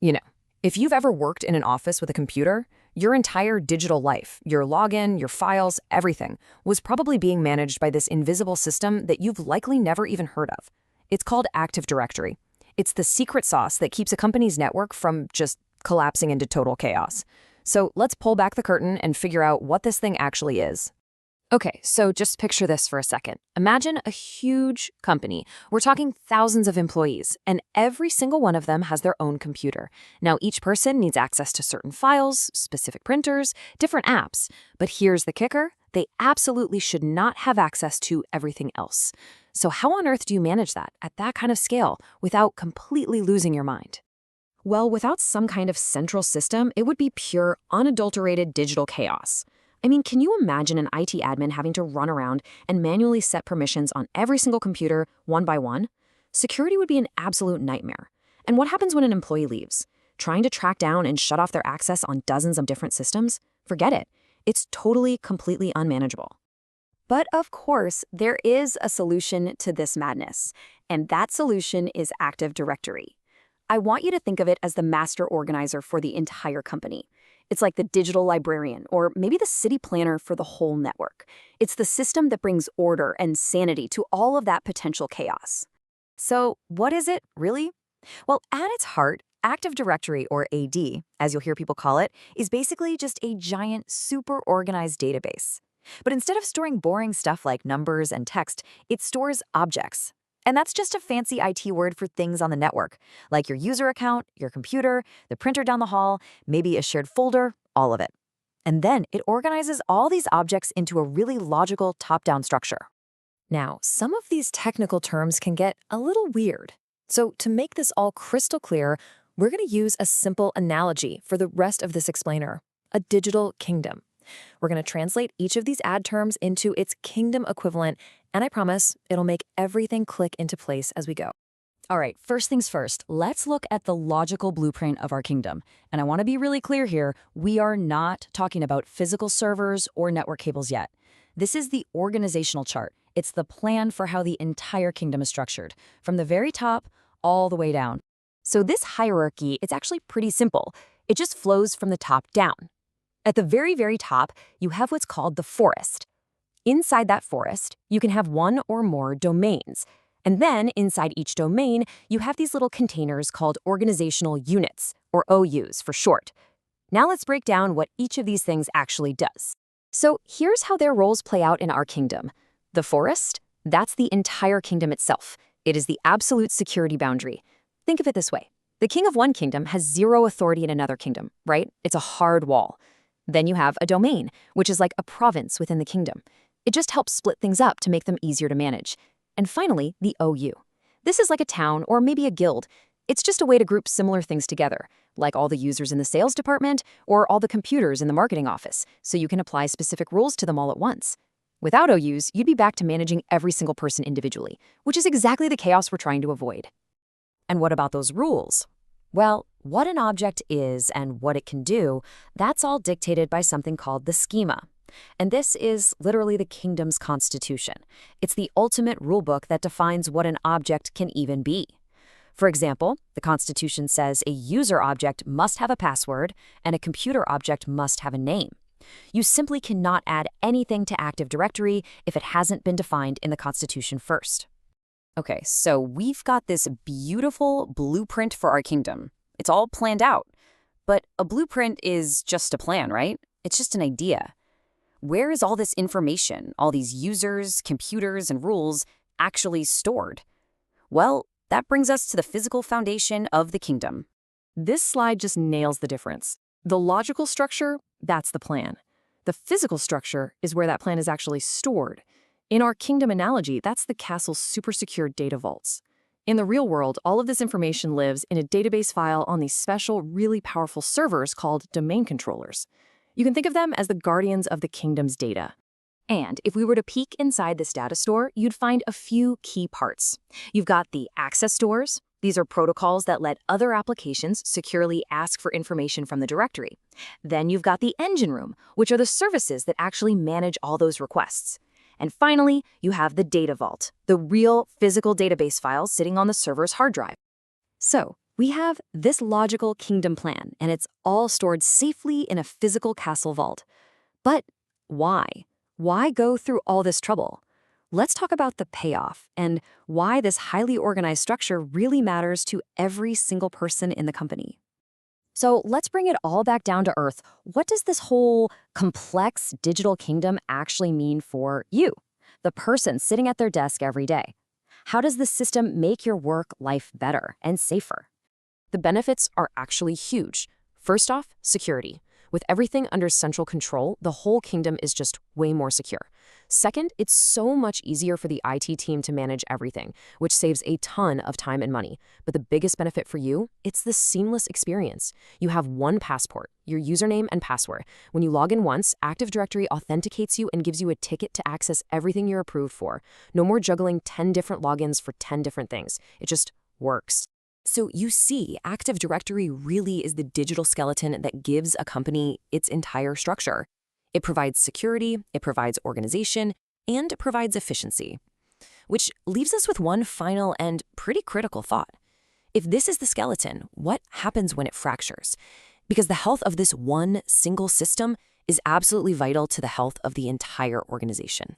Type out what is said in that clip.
You know, if you've ever worked in an office with a computer, your entire digital life, your login, your files, everything, was probably being managed by this invisible system that you've likely never even heard of. It's called Active Directory. It's the secret sauce that keeps a company's network from just collapsing into total chaos. So let's pull back the curtain and figure out what this thing actually is. Okay, so just picture this for a second. Imagine a huge company. We're talking thousands of employees, and every single one of them has their own computer. Now, each person needs access to certain files, specific printers, different apps. But here's the kicker. They absolutely should not have access to everything else. So how on earth do you manage that at that kind of scale without completely losing your mind? Well, without some kind of central system, it would be pure, unadulterated digital chaos. I mean, can you imagine an IT admin having to run around and manually set permissions on every single computer, one by one? Security would be an absolute nightmare. And what happens when an employee leaves? Trying to track down and shut off their access on dozens of different systems? Forget it. It's totally, completely unmanageable. But of course, there is a solution to this madness, and that solution is Active Directory. I want you to think of it as the master organizer for the entire company. It's like the digital librarian, or maybe the city planner for the whole network. It's the system that brings order and sanity to all of that potential chaos. So what is it, really? Well, at its heart, Active Directory, or AD, as you'll hear people call it, is basically just a giant, super organized database. But instead of storing boring stuff like numbers and text, it stores objects. And that's just a fancy IT word for things on the network, like your user account, your computer, the printer down the hall, maybe a shared folder, all of it. And then it organizes all these objects into a really logical top-down structure. Now, some of these technical terms can get a little weird. So to make this all crystal clear, we're going to use a simple analogy for the rest of this explainer, a digital kingdom. We're going to translate each of these ad terms into its kingdom equivalent, and I promise it'll make everything click into place as we go. All right, first things first, let's look at the logical blueprint of our kingdom. And I want to be really clear here, we are not talking about physical servers or network cables yet. This is the organizational chart. It's the plan for how the entire kingdom is structured, from the very top all the way down. So this hierarchy, it's actually pretty simple. It just flows from the top down. At the very, very top, you have what's called the forest. Inside that forest, you can have one or more domains. And then inside each domain, you have these little containers called organizational units, or OUs for short. Now let's break down what each of these things actually does. So here's how their roles play out in our kingdom. The forest, that's the entire kingdom itself. It is the absolute security boundary. Think of it this way. The king of one kingdom has zero authority in another kingdom, right? It's a hard wall. Then you have a domain, which is like a province within the kingdom. It just helps split things up to make them easier to manage. And finally, the OU. This is like a town or maybe a guild. It's just a way to group similar things together, like all the users in the sales department or all the computers in the marketing office, so you can apply specific rules to them all at once. Without OUs, you'd be back to managing every single person individually, which is exactly the chaos we're trying to avoid. And what about those rules? Well, what an object is and what it can do, that's all dictated by something called the schema. And this is literally the kingdom's constitution. It's the ultimate rulebook that defines what an object can even be. For example, the constitution says a user object must have a password and a computer object must have a name. You simply cannot add anything to Active Directory if it hasn't been defined in the constitution first. Okay, so we've got this beautiful blueprint for our kingdom. It's all planned out. But a blueprint is just a plan, right? It's just an idea. Where is all this information, all these users, computers, and rules actually stored? Well, that brings us to the physical foundation of the kingdom. This slide just nails the difference. The logical structure, that's the plan. The physical structure is where that plan is actually stored. In our kingdom analogy, that's the castle's super secure data vaults. In the real world, all of this information lives in a database file on these special, really powerful servers called domain controllers. You can think of them as the guardians of the kingdom's data. And if we were to peek inside this data store, you'd find a few key parts. You've got the access stores. These are protocols that let other applications securely ask for information from the directory. Then you've got the engine room, which are the services that actually manage all those requests. And finally, you have the data vault, the real physical database files sitting on the server's hard drive. So, We have this logical kingdom plan, and it's all stored safely in a physical castle vault. But why? Why go through all this trouble? Let's talk about the payoff and why this highly organized structure really matters to every single person in the company. So let's bring it all back down to earth. What does this whole complex digital kingdom actually mean for you, the person sitting at their desk every day? How does the system make your work life better and safer? The benefits are actually huge. First off, security. With everything under central control, the whole kingdom is just way more secure. Second, it's so much easier for the IT team to manage everything, which saves a ton of time and money. But the biggest benefit for you, it's the seamless experience. You have one passport, your username and password. When you log in once, Active Directory authenticates you and gives you a ticket to access everything you're approved for. No more juggling 10 different logins for 10 different things. It just works. So you see, Active Directory really is the digital skeleton that gives a company its entire structure. It provides security, it provides organization, and it provides efficiency. Which leaves us with one final and pretty critical thought. If this is the skeleton, what happens when it fractures? Because the health of this one single system is absolutely vital to the health of the entire organization.